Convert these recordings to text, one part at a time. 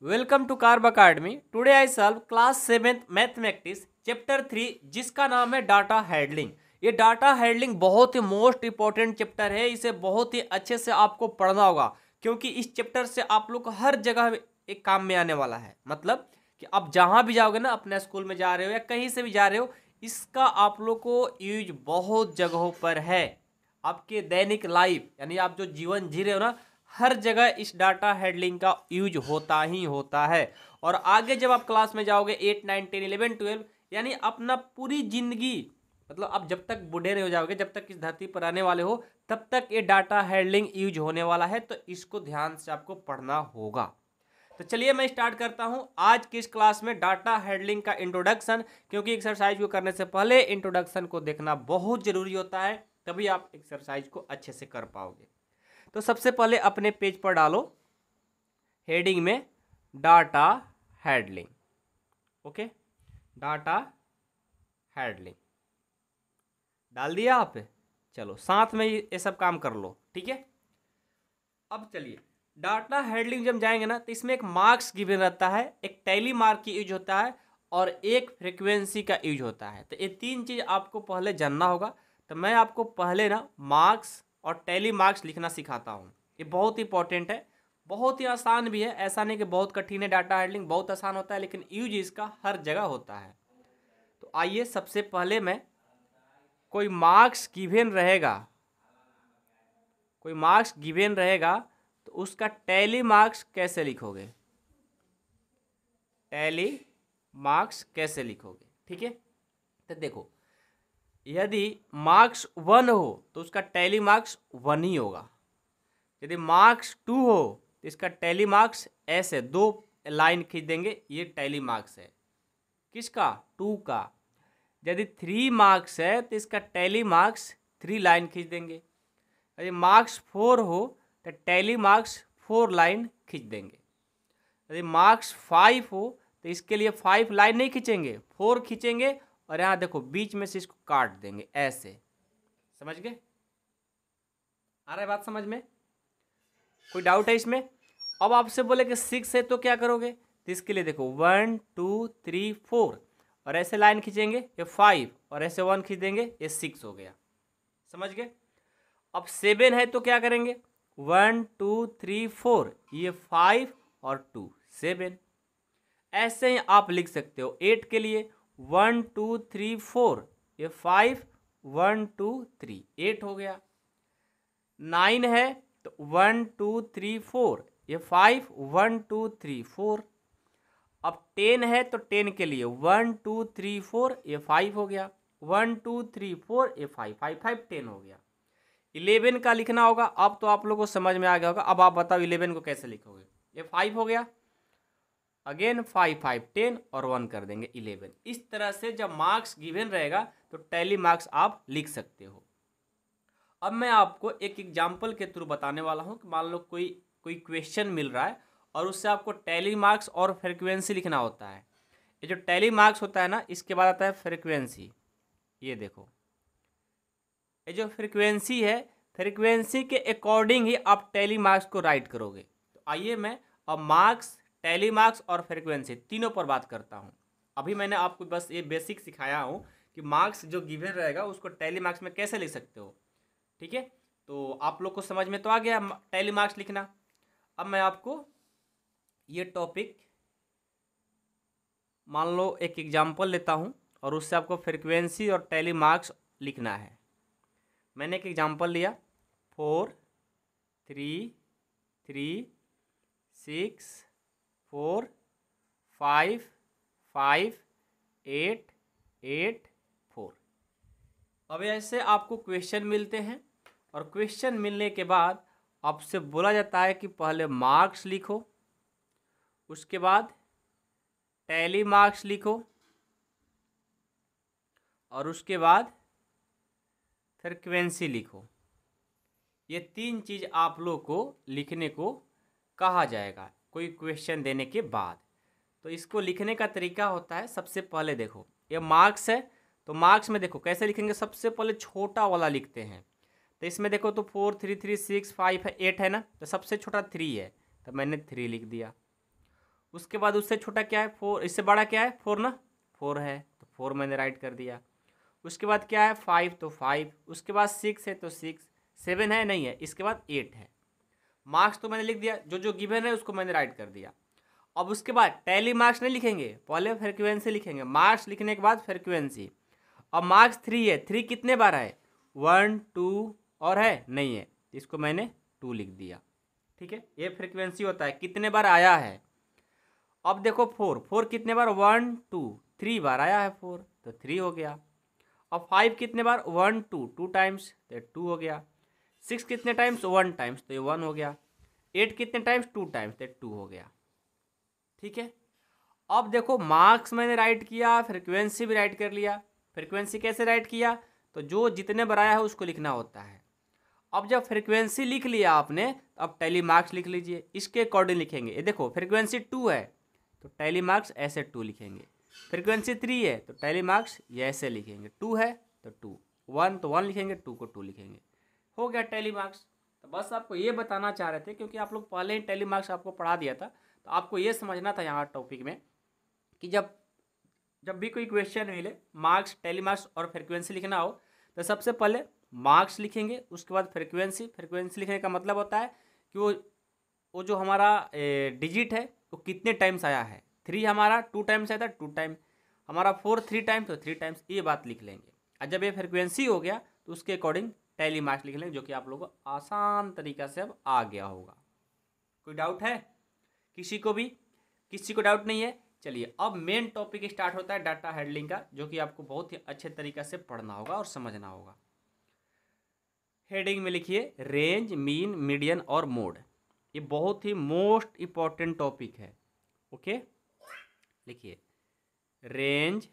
Welcome to Carb Academy. Today I solve class 7th mathematics chapter 3 जिसका नाम है data handling. ये data handling बहुत ही मोस्ट इंपॉर्टेंट चैप्टर है। इसे बहुत ही अच्छे से आपको पढ़ना होगा क्योंकि इस चैप्टर से आप लोग को हर जगह एक काम में आने वाला है। मतलब कि आप जहाँ भी जाओगे ना, अपने स्कूल में जा रहे हो या कहीं से भी जा रहे हो, इसका आप लोग को यूज बहुत जगहों पर है। आपके दैनिक लाइफ यानी आप जो जीवन जी रहे हो ना, हर जगह इस डाटा हैंडलिंग का यूज होता ही होता है। और आगे जब आप क्लास में जाओगे 8, 9, 10, 11, 12 यानी अपना पूरी जिंदगी, मतलब आप जब तक बूढ़े नहीं हो जाओगे, जब तक इस धरती पर आने वाले हो, तब तक ये डाटा हैंडलिंग यूज होने वाला है। तो इसको ध्यान से आपको पढ़ना होगा। तो चलिए मैं स्टार्ट करता हूं आज की इस क्लास में डाटा हैंडलिंग का इंट्रोडक्शन। क्योंकि एक्सरसाइज को करने से पहले इंट्रोडक्शन को देखना बहुत जरूरी होता है, तभी आप एक्सरसाइज को अच्छे से कर पाओगे। तो सबसे पहले अपने पेज पर डालो हेडिंग में data handling. Okay, data handling डाल दिया आप। चलो साथ में ये सब काम कर लो, ठीक है। अब चलिए डाटा हैंडलिंग जब जाएंगे ना, तो इसमें एक मार्क्स गिवन रहता है, एक टैली मार्क की यूज होता है और एक फ्रीक्वेंसी का यूज होता है। तो ये तीन चीज आपको पहले जानना होगा। तो मैं आपको पहले ना मार्क्स और टैली मार्क्स लिखना सिखाता हूँ। ये बहुत इंपॉर्टेंट है, बहुत ही आसान भी है। ऐसा नहीं कि बहुत कठिन है, डाटा हैंडलिंग बहुत आसान होता है, लेकिन यूज इसका हर जगह होता है। तो आइए सबसे पहले मैं कोई मार्क्स गिवन रहेगा, कोई मार्क्स गिवन रहेगा तो उसका टैली मार्क्स कैसे लिखोगे, टैली मार्क्स कैसे लिखोगे, ठीक है। तो देखो, यदि मार्क्स 1 हो तो उसका टैली मार्क्स 1 ही होगा। यदि मार्क्स 2 हो तो इसका टैली मार्क्स ऐसे 2 लाइन खींच देंगे, ये टैली मार्क्स है किसका, 2 का। यदि 3 मार्क्स है तो इसका टैली मार्क्स 3 लाइन खींच देंगे। यदि मार्क्स 4 हो तो टैली मार्क्स 4 लाइन खींच देंगे। यदि मार्क्स 5 हो तो इसके लिए 5 लाइन नहीं खींचेंगे, 4 खींचेंगे और यहाँ देखो बीच में से इसको काट देंगे ऐसे। समझ गए? आ रहा है बात समझ में? कोई डाउट है इसमें? अब आपसे बोले कि 6 है तो क्या करोगे, तो इसके लिए देखो 1 2 3 4 और ऐसे लाइन खींचेंगे, ये 5 और ऐसे 1 खींच देंगे, ये 6 हो गया। समझ गए? अब 7 है तो क्या करेंगे, 1 2 3 4, ये 5 और 2 7। ऐसे ही आप लिख सकते हो 8 के लिए 1 2 3 4, ये 5 1 2 3 8 हो गया। 9 है तो 1 2 3 4, ये 5 1 2 3 4। अब 10 है तो 10 के लिए 1 2 3 4, ये 5 हो गया। 1 2 3 4, ये 5 5 5 10 हो गया। 11 का लिखना होगा। अब तो आप लोगों को समझ में आ गया होगा। अब आप बताओ 11 को कैसे लिखोगे। ये 5 हो गया, अगेन 5 5 10 और 1 कर देंगे 11। इस तरह से जब मार्क्स गिवन रहेगा तो टैली मार्क्स आप लिख सकते हो। अब मैं आपको एक एग्जाम्पल के थ्रू बताने वाला हूँ कि मान लो कोई क्वेश्चन मिल रहा है और उससे आपको टैली मार्क्स और फ्रीक्वेंसी लिखना होता है। ये जो टैली मार्क्स होता है ना, इसके बाद आता है फ्रीक्वेंसी। ये देखो, ये जो फ्रीक्वेंसी है, फ्रीक्वेंसी के अकॉर्डिंग ही आप टैली मार्क्स को राइट करोगे। तो आइए मैं अब मार्क्स, टैली मार्क्स और फ्रीक्वेंसी तीनों पर बात करता हूँ। अभी मैंने आपको बस ये बेसिक सिखाया हूँ कि मार्क्स जो गिवन रहेगा उसको टैली मार्क्स में कैसे लिख सकते हो, ठीक है। तो आप लोग को समझ में तो आ गया टैली मार्क्स लिखना। अब मैं आपको ये टॉपिक, मान लो एक एग्जाम्पल लेता हूँ और उससे आपको फ्रीक्वेंसी और टैली मार्क्स लिखना है। मैंने एक एग्जाम्पल लिया 4 3 3 6 4 5 5 8 8 4। अब ऐसे आपको क्वेश्चन मिलते हैं और क्वेश्चन मिलने के बाद आपसे बोला जाता है कि पहले मार्क्स लिखो, उसके बाद टैली मार्क्स लिखो और उसके बाद फ्रीक्वेंसी लिखो। ये 3 चीज़ आप लोग को लिखने को कहा जाएगा कोई क्वेश्चन देने के बाद। तो इसको लिखने का तरीका होता है, सबसे पहले देखो ये मार्क्स है, तो मार्क्स में देखो कैसे लिखेंगे। सबसे पहले छोटा वाला लिखते हैं। तो इसमें देखो तो 4 3 3 6 5 है, 8 है ना, तो सबसे छोटा 3 है, तो मैंने 3 लिख दिया। उसके बाद उससे छोटा क्या है 4, इससे बड़ा क्या है 4 ना, 4 है तो 4 मैंने राइट कर दिया। उसके बाद क्या है 5 तो 5, उसके बाद 6 है तो 6, 7 है नहीं है, इसके बाद 8 है। मार्क्स तो मैंने लिख दिया, जो जो गिवन है उसको मैंने राइट कर दिया। अब उसके बाद टैली मार्क्स नहीं लिखेंगे, पहले फ्रीक्वेंसी लिखेंगे, मार्क्स लिखने के बाद फ्रीक्वेंसी। अब मार्क्स 3 है, 3 कितने बार है 1 2 और है नहीं है, इसको मैंने 2 लिख दिया। ठीक है, ये फ्रीक्वेंसी होता है कितने बार आया है। अब देखो 4, 4 कितने बार 1 2 3 बार आया है 4 तो 3 हो गया। अब 5 कितने बार 1 2 2 टाइम्स तो 2 हो गया। 6 कितने टाइम्स 1 टाइम्स तो ये 1 हो गया। 8 कितने टाइम्स 2 टाइम्स तो 2 हो गया। ठीक है, अब देखो मार्क्स मैंने राइट किया, फ्रीक्वेंसी भी राइट कर लिया। फ्रीक्वेंसी कैसे राइट किया, तो जो जितने बार आया है उसको लिखना होता है। अब जब फ्रीक्वेंसी लिख लिया आपने, तो अब टैली मार्क्स लिख लीजिए, इसके अकॉर्डिंग लिखेंगे। ये देखो फ्रीक्वेंसी 2 है तो टैली मार्क्स ऐसे 2 लिखेंगे। फ्रीक्वेंसी 3 है तो टैली मार्क्स ये ऐसे लिखेंगे। 2 है तो 2, 1 तो 1 लिखेंगे, 2 को 2 लिखेंगे, हो गया टैली मार्क्स। तो बस आपको ये बताना चाह रहे थे, क्योंकि आप लोग पहले ही टैली मार्क्स आपको पढ़ा दिया था, तो आपको ये समझना था यहाँ टॉपिक में कि जब भी कोई क्वेश्चन मिले मार्क्स, टैली मार्क्स और फ्रीक्वेंसी लिखना हो, तो सबसे पहले मार्क्स लिखेंगे, उसके बाद फ्रीक्वेंसी। फ्रीक्वेंसी लिखने का मतलब होता है कि वो जो हमारा डिजिट है वो कितने टाइम्स आया है। 3 हमारा 2 टाइम्स आया था, 2 टाइम, हमारा 4 3 टाइम्स तो 3 टाइम्स, ये बात लिख लेंगे। और जब ये फ्रीक्वेंसी हो गया तो उसके अकॉर्डिंग टैली मार्क्स लिख लेंगे, जो कि आप लोगों को आसान तरीका से अब आ गया होगा। कोई डाउट है किसी को भी? किसी को डाउट नहीं है? चलिए अब मेन टॉपिक स्टार्ट होता है डाटा हैंडलिंग का, जो कि आपको बहुत ही अच्छे तरीके से पढ़ना होगा और समझना होगा। हेडिंग में लिखिए रेंज, मीन, मीडियन और मोड। ये बहुत ही मोस्ट इंपॉर्टेंट टॉपिक है। ओके, लिखिए रेंज,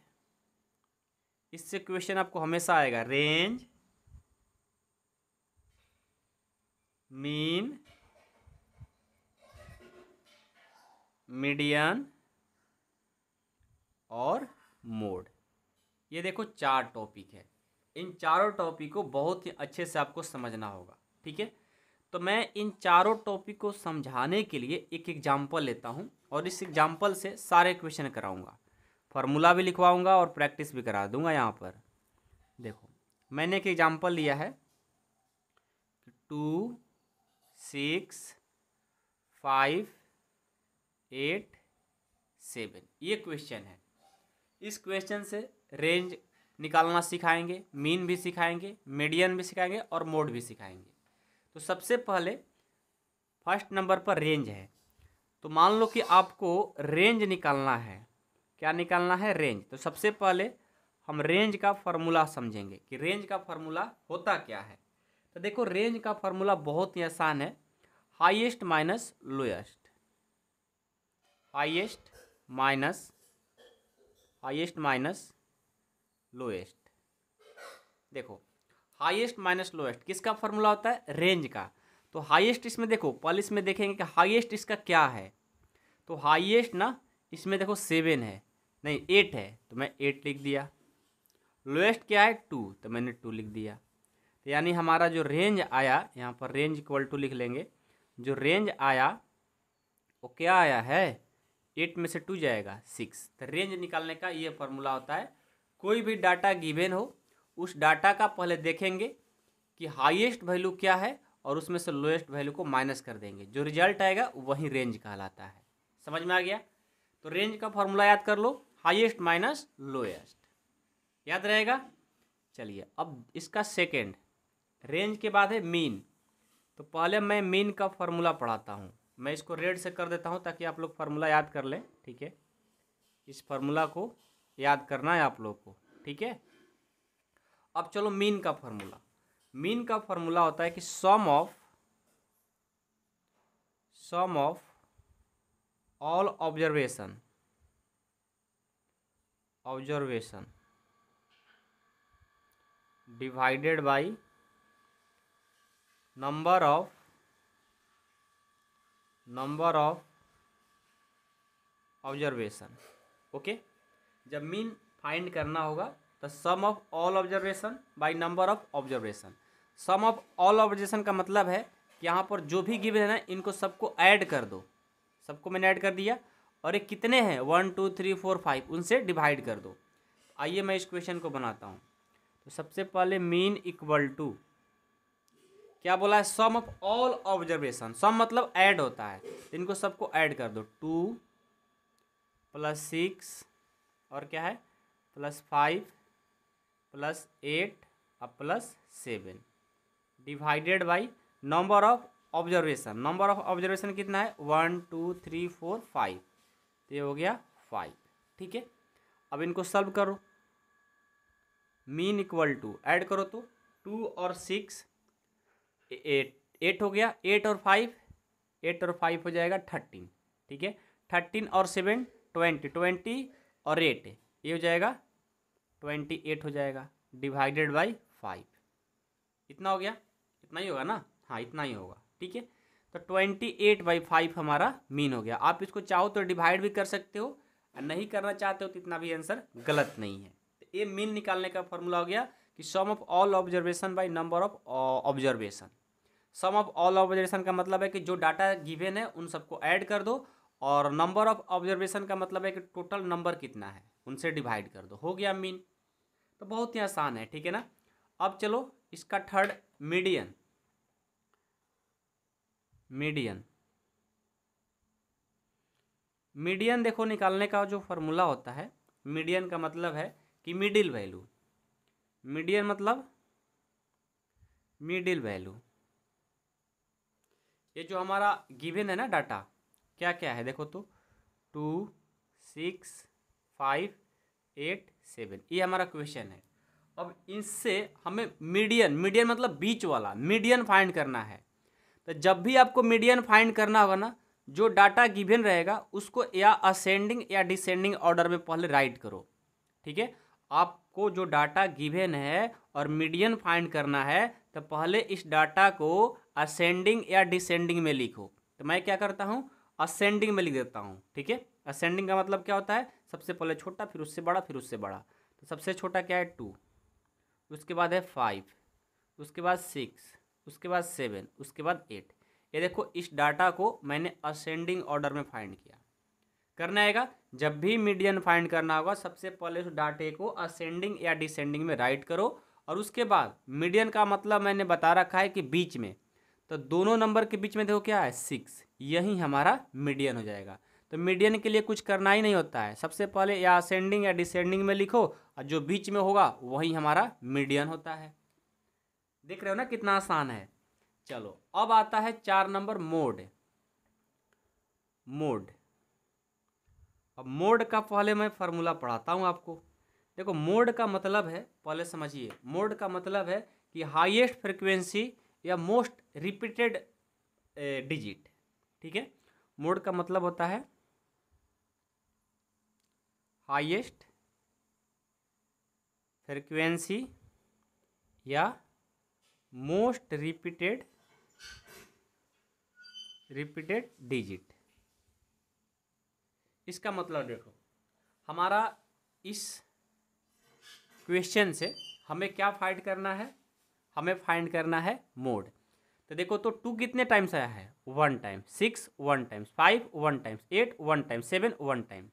इससे क्वेश्चन आपको हमेशा आएगा। रेंज, मीन, मीडियन और मोड। ये देखो 4 टॉपिक है, इन चारों टॉपिक को बहुत ही अच्छे से आपको समझना होगा। ठीक है, तो मैं इन चारों टॉपिक को समझाने के लिए एक एग्जाम्पल लेता हूँ और इस एग्जाम्पल से सारे क्वेश्चन कराऊंगा, फार्मूला भी लिखवाऊंगा और प्रैक्टिस भी करा दूंगा। यहाँ पर देखो मैंने एक एग्जाम्पल लिया है 2 6 5 8 7, ये क्वेश्चन है। इस क्वेश्चन से रेंज निकालना सिखाएंगे, मीन भी सिखाएंगे, मीडियन भी सिखाएंगे और मोड भी सिखाएंगे। तो सबसे पहले फर्स्ट नंबर पर रेंज है। तो मान लो कि आपको रेंज निकालना है। क्या निकालना है? रेंज। तो सबसे पहले हम रेंज का फार्मूला समझेंगे कि रेंज का फार्मूला होता क्या है। तो देखो रेंज का फार्मूला बहुत ही आसान है, highest minus lowest, highest minus lowest. देखो हाईएस्ट माइनस लोएस्ट किसका फार्मूला होता है? रेंज का। तो हाईएस्ट इसमें देखो, पहले इसमें देखेंगे कि हाईएस्ट इसका क्या है। तो हाईएस्ट ना इसमें देखो 7 है, नहीं 8 है तो मैं 8 लिख दिया। लोएस्ट क्या है? 2, तो मैंने 2 लिख दिया। तो यानी हमारा जो रेंज आया, यहाँ पर रेंज इक्वल टू लिख लेंगे, जो रेंज आया वो क्या आया है? 8 में से 2 जाएगा 6। तो रेंज निकालने का ये फार्मूला होता है। कोई भी डाटा गिवन हो, उस डाटा का पहले देखेंगे कि हाईएस्ट वैल्यू क्या है और उसमें से लोएस्ट वैल्यू को माइनस कर देंगे, जो रिजल्ट आएगा वही रेंज कहलाता है। समझ में आ गया? तो रेंज का फॉर्मूला याद कर लो, हाईएस्ट माइनस लोएस्ट, याद रहेगा। चलिए अब इसका सेकेंड, रेंज के बाद है मीन। तो पहले मैं मीन का फॉर्मूला पढ़ाता हूँ, मैं इसको रेड से कर देता हूँ ताकि आप लोग फार्मूला याद कर लें। ठीक है, इस फार्मूला को याद करना है आप लोग को। ठीक है, अब चलो मीन का फार्मूला। मीन का फार्मूला होता है कि sum of all observation divided by number of observation. Okay, जब मीन फाइंड करना होगा तो sum of all observation by number of observation. Sum of all observation का मतलब है कि यहाँ पर जो भी गिवन है ना, इनको सबको ऐड कर दो। सबको मैंने ऐड कर दिया और ये कितने हैं 1 2 3 4 5, उनसे डिवाइड कर दो। आइए मैं इस क्वेश्चन को बनाता हूँ। तो सबसे पहले मीन इक्वल टू क्या बोला है, सम ऑफ ऑल ऑब्जर्वेशन। सम मतलब ऐड होता है, तो इनको सबको ऐड कर दो। 2 + 6 और क्या है +5 + 8 और +7 divided by number of observation. Number of observation कितना है 1 2 3 4 5, तो ये हो गया 5। ठीक है, अब इनको सॉल्व करो। मीन इक्वल टू ऐड करो तो 2 और 6 8 हो गया, 8 और 5 हो जाएगा 13। ठीक है, 13 और 7 20 और 8 ये हो जाएगा 28 हो जाएगा डिवाइडेड बाई 5। इतना हो गया, इतना ही होगा ना, हाँ इतना ही होगा। ठीक है, तो 28/5 हमारा मीन हो गया। आप इसको चाहो तो डिवाइड भी कर सकते हो, और नहीं करना चाहते हो तो इतना भी आंसर गलत नहीं है। तो ये मीन निकालने का फॉर्मूला हो गया कि sum of all observation by number of observation. Sum of all observation का मतलब है कि जो डाटा गिवन है उन सबको ऐड कर दो, और नंबर ऑफ ऑब्जर्वेशन का मतलब है कि टोटल नंबर कितना है उनसे डिवाइड कर दो, हो गया मीन। तो बहुत ही आसान है, ठीक है ना। अब चलो इसका थर्ड मीडियन। मीडियन देखो निकालने का जो फॉर्मूला होता है, मीडियन का मतलब है कि मिडिल वैल्यू। मीडियन मतलब मिडिल वैल्यू। ये जो हमारा गिवन है ना डाटा, क्या क्या है देखो तो 2 6 5 8 7, ये हमारा क्वेश्चन है। अब इससे हमें मीडियन मतलब बीच वाला मीडियन फाइंड करना है। तो जब भी आपको मीडियन फाइंड करना होगा ना, जो डाटा गिवन रहेगा उसको या असेंडिंग या डिसेंडिंग ऑर्डर में पहले राइट करो। ठीक है, आपको जो डाटा गिवन है और मीडियन फाइंड करना है, तो पहले इस डाटा को असेंडिंग या डिसेंडिंग में लिखो। तो मैं क्या करता हूँ, असेंडिंग में लिख देता हूँ। ठीक है, असेंडिंग का मतलब क्या होता है, सबसे पहले छोटा फिर उससे बड़ा फिर उससे बड़ा। तो सबसे छोटा क्या है 2, उसके बाद है 5, उसके बाद 6, उसके बाद 7, उसके बाद 8। ये देखो इस डाटा को मैंने असेंडिंग ऑर्डर में फाइंड किया। करना आएगा जब भी मीडियन फाइंड करना होगा, सबसे पहले उस डाटे को असेंडिंग या डिसेंडिंग में राइट करो, और उसके बाद मीडियन का मतलब मैंने बता रखा है कि बीच में। तो दोनों नंबर के बीच में देखो क्या है 6, यही हमारा मीडियन हो जाएगा। तो मीडियन के लिए कुछ करना ही नहीं होता है, सबसे पहले या असेंडिंग या डिसेंडिंग में लिखो, और जो बीच में होगा वही हमारा मीडियन होता है। देख रहे हो ना कितना आसान है। चलो अब आता है 4 नंबर मोड। अब मोड का पहले मैं फार्मूला पढ़ाता हूँ आपको। देखो मोड का मतलब है, पहले समझिए, मोड का मतलब है कि हाईएस्ट फ्रिक्वेंसी या मोस्ट रिपीटेड डिजिट। ठीक है, मोड का मतलब होता है हाईएस्ट फ्रिक्वेंसी या मोस्ट रिपीटेड डिजिट। इसका मतलब देखो, हमारा इस क्वेश्चन से हमें क्या फाइंड करना है, हमें फाइंड करना है मोड। तो देखो तो 2 कितने टाइम्स आया है 1 time, 6 1 times, 5 1 times, 8 1 time, 7 1 time.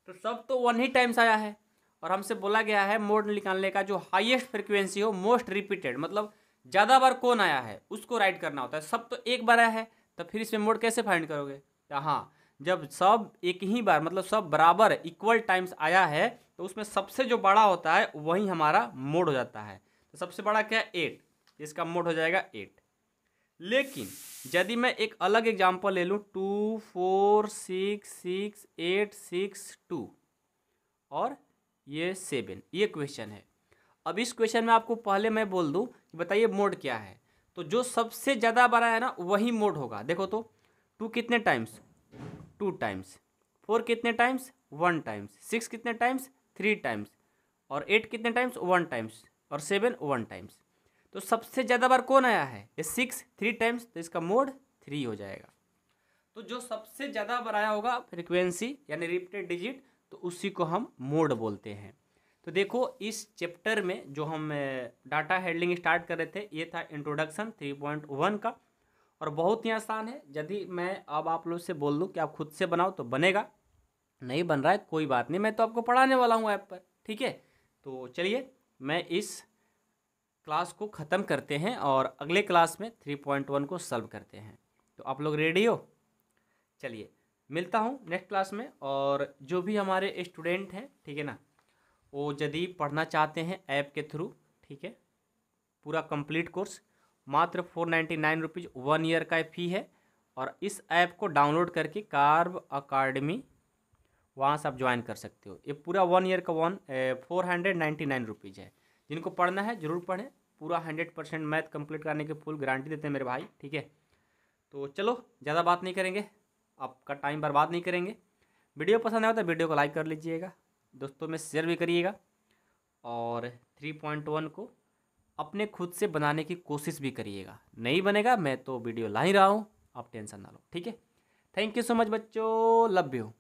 तो सब तो 1 ही टाइम्स आया है, और हमसे बोला गया है मोड निकालने का जो हाईएस्ट फ्रिक्वेंसी हो मोस्ट रिपीटेड, मतलब ज़्यादा बार कौन आया है उसको राइट करना होता है। सब तो एक बार आया है, तो फिर इसमें मोड कैसे फाइंड करोगे। तो हाँ, जब सब एक ही बार मतलब सब बराबर इक्वल टाइम्स आया है, तो उसमें सबसे जो बड़ा होता है वही हमारा मोड हो जाता है। तो सबसे बड़ा क्या है 8, इसका मोड हो जाएगा 8। लेकिन यदि मैं एक अलग एग्जांपल ले लूँ 2 4 6 6 8 6 2 और ये 7, ये क्वेश्चन है। अब इस क्वेश्चन में आपको पहले मैं बोल दूं कि बताइए मोड क्या है। तो जो सबसे ज़्यादा बड़ा है ना वही मोड होगा। देखो तो 2 कितने टाइम्स 2 टाइम्स, 4 कितने टाइम्स 1 टाइम्स, 6 कितने टाइम्स 3 टाइम्स, और 8 कितने टाइम्स 1 टाइम्स, और 7 1 टाइम्स। तो सबसे ज़्यादा बार कौन आया है ये 6 3 टाइम्स, तो इसका मोड 3 हो जाएगा। तो जो सबसे ज़्यादा बार आया होगा फ्रिक्वेंसी यानी रिपीटेड डिजिट, तो उसी को हम मोड बोलते हैं। तो देखो इस चैप्टर में जो हम डाटा हैंडलिंग स्टार्ट कर रहे थे, ये था इंट्रोडक्शन 3.1 का, और बहुत ही आसान है। यदि मैं अब आप लोग से बोल दूं कि आप खुद से बनाओ तो बनेगा, नहीं बन रहा है कोई बात नहीं, मैं तो आपको पढ़ाने वाला हूँ ऐप पर, ठीक है। तो चलिए मैं इस क्लास को ख़त्म करते हैं और अगले क्लास में 3.1 को सॉल्व करते हैं। तो आप लोग रेडी हो? चलिए मिलता हूँ नेक्स्ट क्लास में। और जो भी हमारे स्टूडेंट हैं, ठीक है ना, वो यदि पढ़ना चाहते हैं ऐप के थ्रू, ठीक है, पूरा कंप्लीट कोर्स मात्र 499 रुपीज़ 1 ईयर का फ़ी है। और इस ऐप को डाउनलोड करके कार्व अकाडमी वहाँ से आप ज्वाइन कर सकते हो। ये पूरा 1 ईयर का 499 रुपीज़ है। जिनको पढ़ना है ज़रूर पढ़ें, पूरा 100% मैथ कंप्लीट करने की फुल गारंटी देते हैं मेरे भाई, ठीक है। तो चलो ज़्यादा बात नहीं करेंगे, आपका टाइम बर्बाद नहीं करेंगे। वीडियो पसंद आया तो वीडियो को लाइक कर लीजिएगा, दोस्तों में शेयर भी करिएगा, और 3.1 को अपने खुद से बनाने की कोशिश भी करिएगा। नहीं बनेगा मैं तो वीडियो ला ही रहा हूँ, आप टेंशन ना लो, ठीक है। थैंक यू सो मच बच्चों, लव यू।